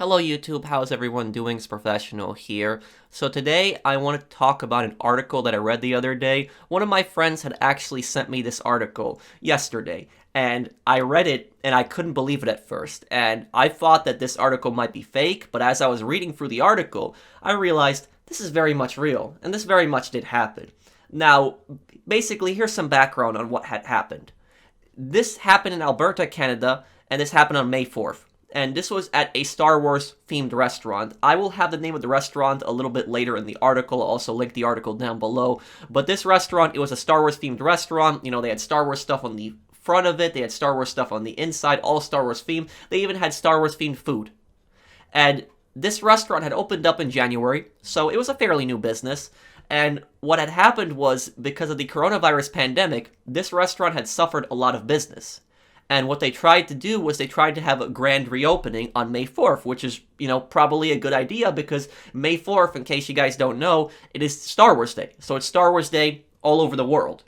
Hello YouTube, how's everyone doing? It's Professional here. So today I want to talk about an article that I read the other day. One of my friends had actually sent me this article yesterday, and I read it and I couldn't believe it at first. And I thought that this article might be fake, but as I was reading through the article, I realized this is very much real, and this very much did happen. Now, basically, here's some background on what had happened. This happened in Alberta, Canada, and this happened on May 4th. And this was at a Star Wars themed restaurant. I will have the name of the restaurant a little bit later in the article. I'll also link the article down below. But this restaurant, it was a Star Wars themed restaurant. You know, they had Star Wars stuff on the front of it. They had Star Wars stuff on the inside, all Star Wars themed. They even had Star Wars themed food. And this restaurant had opened up in January, so it was a fairly new business. And what had happened was, because of the coronavirus pandemic, this restaurant had suffered a lot of business. And what they tried to do was they tried to have a grand reopening on May 4th, which is, probably a good idea because May 4th, in case you guys don't know, it is Star Wars Day. So it's Star Wars Day all over the world.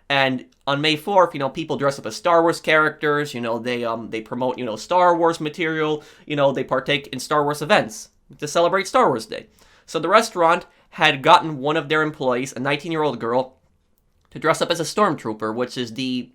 And on May 4th, people dress up as Star Wars characters, they promote, Star Wars material, they partake in Star Wars events to celebrate Star Wars Day. So the restaurant had gotten one of their employees, a 19-year-old girl, to dress up as a Stormtrooper, which is the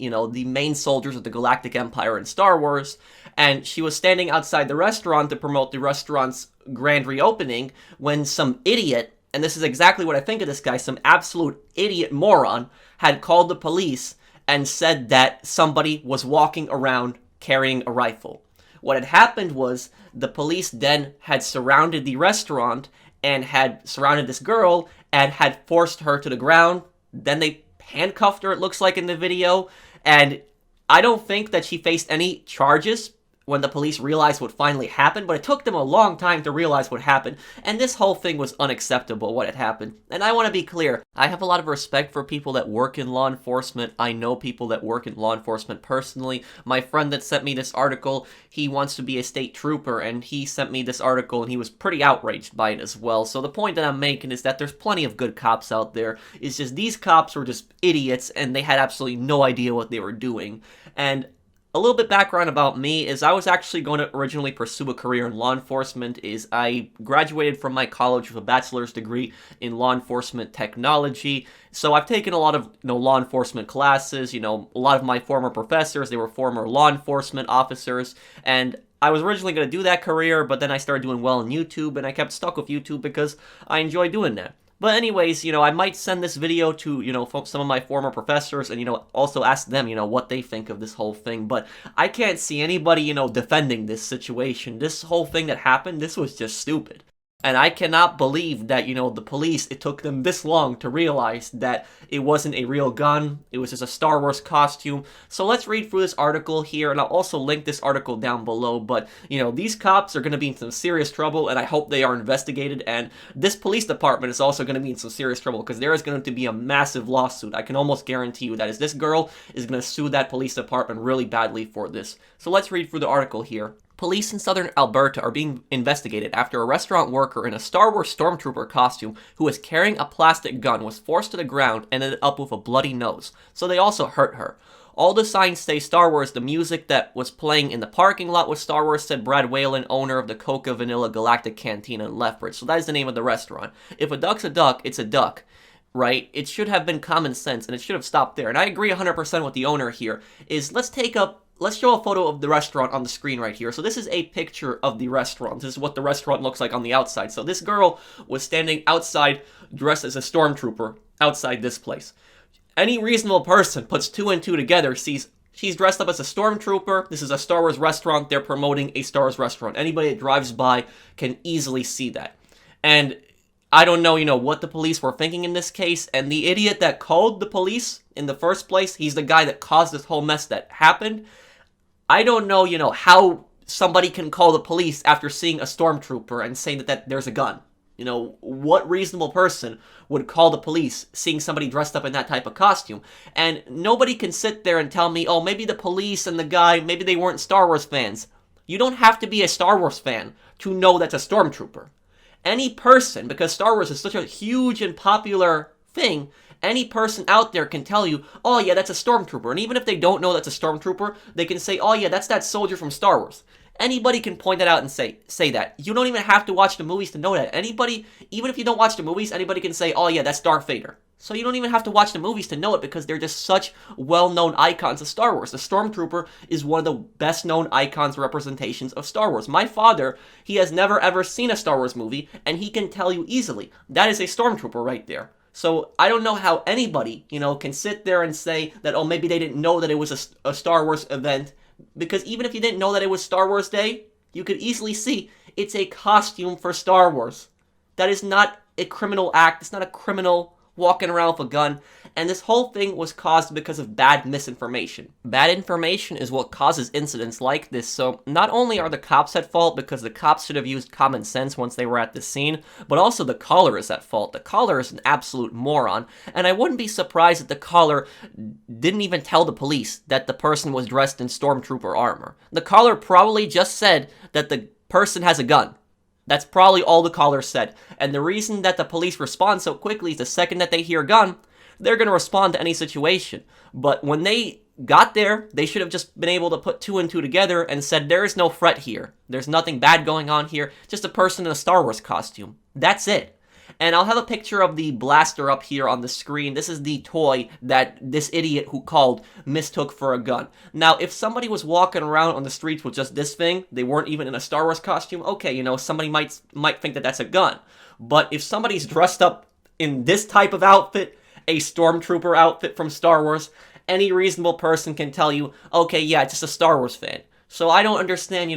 main soldiers of the Galactic Empire in Star Wars, and she was standing outside the restaurant to promote the restaurant's grand reopening when some idiot, and this is exactly what I think of this guy, some absolute idiot moron, had called the police and said that somebody was walking around carrying a rifle. What had happened was the police then had surrounded the restaurant and had surrounded this girl and had forced her to the ground. Then they handcuffed her, it looks like in the video, and I don't think that she faced any charges when the police realized what finally happened, but it took them a long time to realize what happened, and this whole thing was unacceptable, what had happened. And I want to be clear, I have a lot of respect for people that work in law enforcement. I know people that work in law enforcement personally. My friend that sent me this article, he wants to be a state trooper, and he sent me this article, and he was pretty outraged by it as well. So the point that I'm making is that there's plenty of good cops out there. It's just these cops were just idiots, and they had absolutely no idea what they were doing. And a little bit background about me is I was actually going to originally pursue a career in law enforcement. I graduated from my college with a bachelor's degree in law enforcement technology. So I've taken a lot of law enforcement classes. A lot of my former professors, they were former law enforcement officers, and I was originally going to do that career, but then I started doing well on YouTube, and I kept stuck with YouTube because I enjoy doing that. But anyways, I might send this video to, some of my former professors and, also ask them, what they think of this whole thing. But I can't see anybody, defending this situation. This whole thing that happened, this was just stupid. And I cannot believe that, the police, it took them this long to realize that it wasn't a real gun. It was just a Star Wars costume. So let's read through this article here, and I'll also link this article down below. But, these cops are going to be in some serious trouble, and I hope they are investigated. And this police department is also going to be in some serious trouble because there is going to be a massive lawsuit. I can almost guarantee you that this girl is going to sue that police department really badly for this. So let's read through the article here. Police in southern Alberta are being investigated after a restaurant worker in a Star Wars Stormtrooper costume who was carrying a plastic gun was forced to the ground and ended up with a bloody nose, so they also hurt her. All the signs say Star Wars. The music that was playing in the parking lot was Star Wars, said Brad Whalen, owner of the Coca Vanilla Galactic Cantina in Lethbridge. So that is the name of the restaurant. If a duck's a duck, it's a duck. Right? It should have been common sense, and it should have stopped there. And I agree 100% with the owner here, let's show a photo of the restaurant on the screen right here. So this is a picture of the restaurant. This is what the restaurant looks like on the outside. So this girl was standing outside dressed as a Stormtrooper outside this place. Any reasonable person puts two and two together, sees she's dressed up as a Stormtrooper. This is a Star Wars restaurant. They're promoting a Star Wars restaurant. Anybody that drives by can easily see that. And I don't know, what the police were thinking in this case, and the idiot that called the police in the first place, he's the guy that caused this whole mess that happened. I don't know, how somebody can call the police after seeing a Stormtrooper and saying that there's a gun. What reasonable person would call the police seeing somebody dressed up in that type of costume? And nobody can sit there and tell me, oh, maybe the police and the guy, maybe they weren't Star Wars fans. You don't have to be a Star Wars fan to know that's a Stormtrooper. Any person, because Star Wars is such a huge and popular thing, any person out there can tell you, oh yeah, that's a Stormtrooper. And even if they don't know that's a Stormtrooper, they can say, oh yeah, that's that soldier from Star Wars. Anybody can point that out and say that. You don't even have to watch the movies to know that. Anybody, even if you don't watch the movies, anybody can say, oh yeah, that's Darth Vader. So you don't even have to watch the movies to know it because they're just such well-known icons of Star Wars. The Stormtrooper is one of the best-known icons representations of Star Wars. My father, he has never ever seen a Star Wars movie, and he can tell you easily, that is a Stormtrooper right there. So I don't know how anybody, can sit there and say that, oh, maybe they didn't know that it was a Star Wars event. Because even if you didn't know that it was Star Wars Day, you could easily see it's a costume for Star Wars. That is not a criminal act. It's not a criminal walking around with a gun. And this whole thing was caused because of bad misinformation. Bad information is what causes incidents like this. So not only are the cops at fault because the cops should have used common sense once they were at the scene, but also the caller is at fault. The caller is an absolute moron. And I wouldn't be surprised if the caller didn't even tell the police that the person was dressed in Stormtrooper armor. The caller probably just said that the person has a gun. That's probably all the caller said. And the reason that the police respond so quickly is the second that they hear a gun, they're going to respond to any situation. But when they got there, they should have just been able to put two and two together and said, there is no threat here. There's nothing bad going on here. Just a person in a Star Wars costume. That's it. And I'll have a picture of the blaster up here on the screen. This is the toy that this idiot who called mistook for a gun. Now, if somebody was walking around on the streets with just this thing, they weren't even in a Star Wars costume, okay, somebody might think that that's a gun. But if somebody's dressed up in this type of outfit, a Stormtrooper outfit from Star Wars, any reasonable person can tell you, okay, yeah, it's just a Star Wars fan. So I don't understand,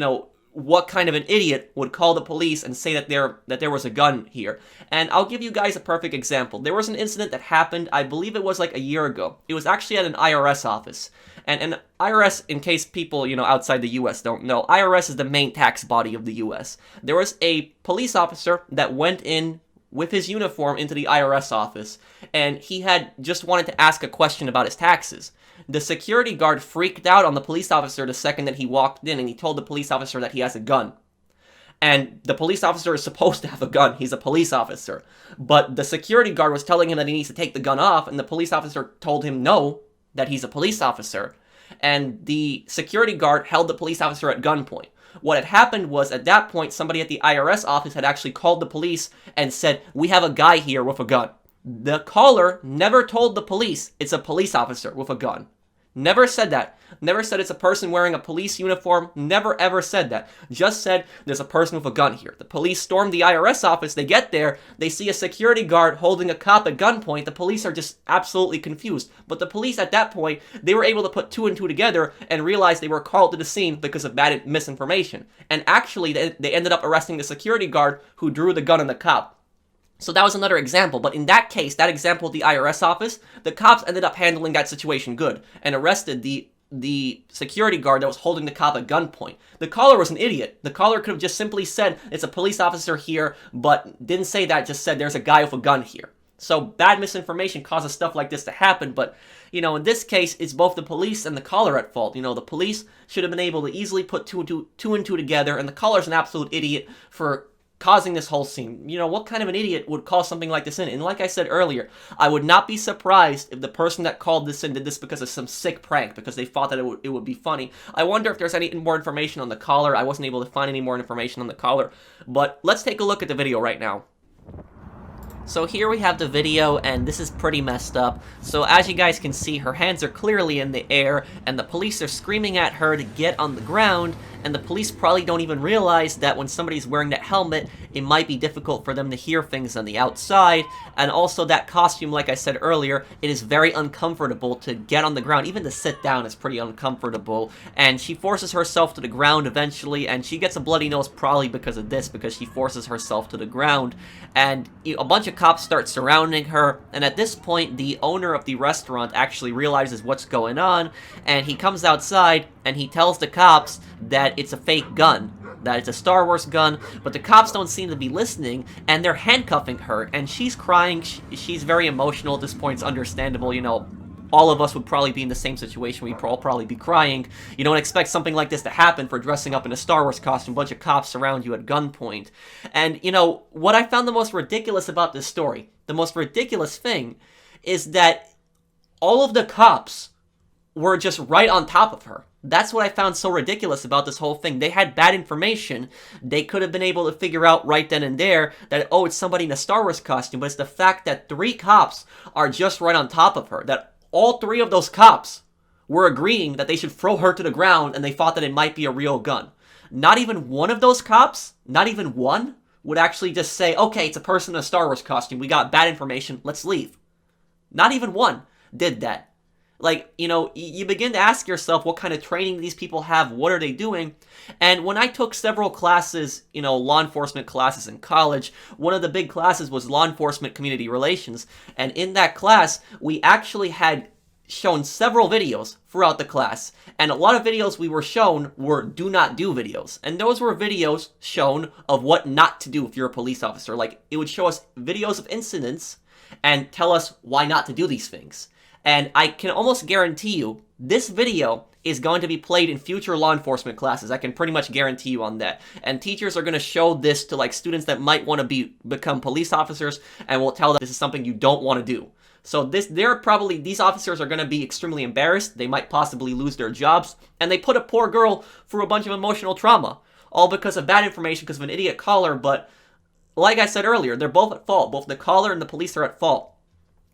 what kind of an idiot would call the police and say that there was a gun here. And I'll give you guys a perfect example. There was an incident that happened, I believe it was like a year ago. It was actually at an IRS office. And an IRS, in case people, outside the US don't know, IRS is the main tax body of the US. There was a police officer that went in with his uniform into the IRS office, and he had just wanted to ask a question about his taxes. The security guard freaked out on the police officer the second that he walked in, and he told the police officer that he has a gun. And the police officer is supposed to have a gun. He's a police officer. But the security guard was telling him that he needs to take the gun off, and the police officer told him no, that he's a police officer. And the security guard held the police officer at gunpoint. What had happened was, at that point, somebody at the IRS office had actually called the police and said, we have a guy here with a gun. The caller never told the police it's a police officer with a gun. Never said that. Never said it's a person wearing a police uniform. Never ever said that. Just said there's a person with a gun here. The police storm the IRS office. They get there. They see a security guard holding a cop at gunpoint. The police are just absolutely confused. But the police at that point, they were able to put two and two together and realize they were called to the scene because of bad misinformation. And actually, they ended up arresting the security guard who drew the gun on the cop. So that was another example, but in that case, that example of the IRS office, the cops ended up handling that situation good and arrested the security guard that was holding the cop at gunpoint. The caller was an idiot. The caller could have just simply said, it's a police officer here, but didn't say that, just said there's a guy with a gun here. So bad misinformation causes stuff like this to happen, but, in this case, it's both the police and the caller at fault. The police should have been able to easily put two and two together, and the caller's an absolute idiot for causing this whole scene. What kind of an idiot would call something like this in? And like I said earlier, I would not be surprised if the person that called this in did this because of some sick prank, because they thought that it would be funny. I wonder if there's any more information on the caller. I wasn't able to find any more information on the caller, but let's take a look at the video right now. So here we have the video, and this is pretty messed up. So as you guys can see, her hands are clearly in the air, and the police are screaming at her to get on the ground, and the police probably don't even realize that when somebody's wearing that helmet, it might be difficult for them to hear things on the outside, and also that costume, like I said earlier, it is very uncomfortable to get on the ground. Even to sit down is pretty uncomfortable, and she forces herself to the ground eventually, and she gets a bloody nose probably because of this, because she forces herself to the ground, and a bunch of cops start surrounding her, and at this point, the owner of the restaurant actually realizes what's going on, and he comes outside, and he tells the cops that it's a fake gun, that it's a Star Wars gun, but the cops don't seem to be listening, and they're handcuffing her, and she's crying. She's very emotional at this point. It's understandable, all of us would probably be in the same situation. We'd all probably be crying. You don't expect something like this to happen for dressing up in a Star Wars costume, a bunch of cops surround you at gunpoint. And, what I found the most ridiculous about this story, the most ridiculous thing, is that all of the cops were just right on top of her. That's what I found so ridiculous about this whole thing. They had bad information. They could have been able to figure out right then and there that, oh, it's somebody in a Star Wars costume, but it's the fact that 3 cops are just right on top of her, that all 3 of those cops were agreeing that they should throw her to the ground, and they thought that it might be a real gun. Not even one of those cops, not even one, would actually just say, okay, it's a person in a Star Wars costume. We got bad information. Let's leave. Not even one did that. Like, you begin to ask yourself what kind of training these people have, what are they doing? And when I took several classes, law enforcement classes in college, one of the big classes was law enforcement community relations. And in that class, we actually had shown several videos throughout the class. And a lot of videos we were shown were do not do videos. And those were videos shown of what not to do if you're a police officer. Like, it would show us videos of incidents and tell us why not to do these things. And I can almost guarantee you, this video is going to be played in future law enforcement classes. I can pretty much guarantee you on that. And teachers are going to show this to students that might want to become police officers, and will tell them this is something you don't want to do. So these officers are going to be extremely embarrassed. They might possibly lose their jobs, and they put a poor girl through a bunch of emotional trauma, all because of bad information, because of an idiot caller. But like I said earlier, they're both at fault. Both the caller and the police are at fault.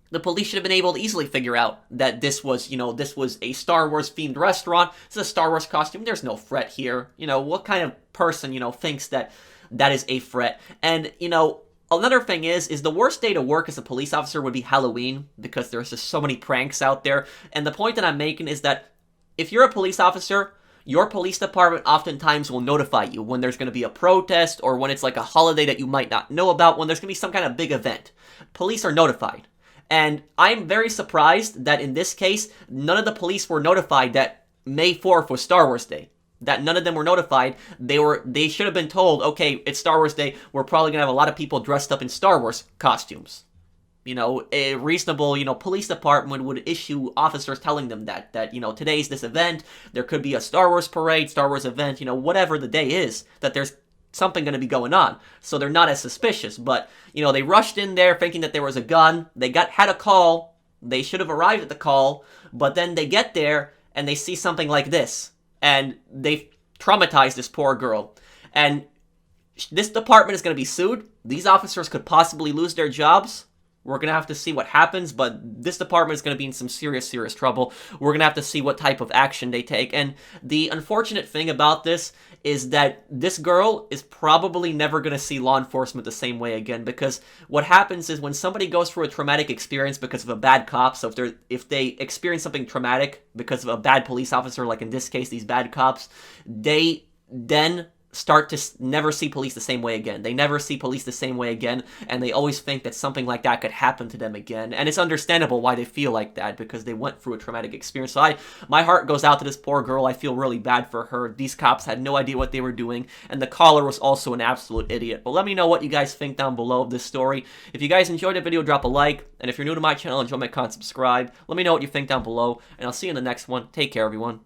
The police should have been able to easily figure out that this was a Star Wars themed restaurant. It's a Star Wars costume. There's no threat here. What kind of person, thinks that is a threat? And, another thing is the worst day to work as a police officer would be Halloween, because there's just so many pranks out there. And the point that I'm making is that if you're a police officer, your police department oftentimes will notify you when there's going to be a protest, or when it's like a holiday that you might not know about, when there's going to be some kind of big event. Police are notified. And I'm very surprised that in this case, none of the police were notified that May 4th was Star Wars Day. That none of them were notified. They should have been told, okay, it's Star Wars Day. We're probably going to have a lot of people dressed up in Star Wars costumes. A reasonable, police department would issue officers telling them that today's this event. There could be a Star Wars parade, Star Wars event, whatever the day is, that there's something going to be going on, so they're not as suspicious. But they rushed in there thinking that there was a gun. They had a call. They should have arrived at the call, but then they get there and they see something like this, and they traumatized this poor girl. And this department is going to be sued. These officers could possibly lose their jobs. We're going to have to see what happens, but this department is going to be in some serious, serious trouble. We're going to have to see what type of action they take. And the unfortunate thing about this is that this girl is probably never going to see law enforcement the same way again, because what happens is when somebody goes through a traumatic experience because of a bad cop, so if they experience something traumatic because of a bad police officer, like in this case, these bad cops, they then start to never see police the same way again. They never see police the same way again, and they always think that something like that could happen to them again. And it's understandable why they feel like that, because they went through a traumatic experience. So my heart goes out to this poor girl. I feel really bad for her. These cops had no idea what they were doing, and the caller was also an absolute idiot. But let me know what you guys think down below of this story. If you guys enjoyed the video, drop a like, and if you're new to my channel, enjoy my content, subscribe. Let me know what you think down below, and I'll see you in the next one. Take care, everyone.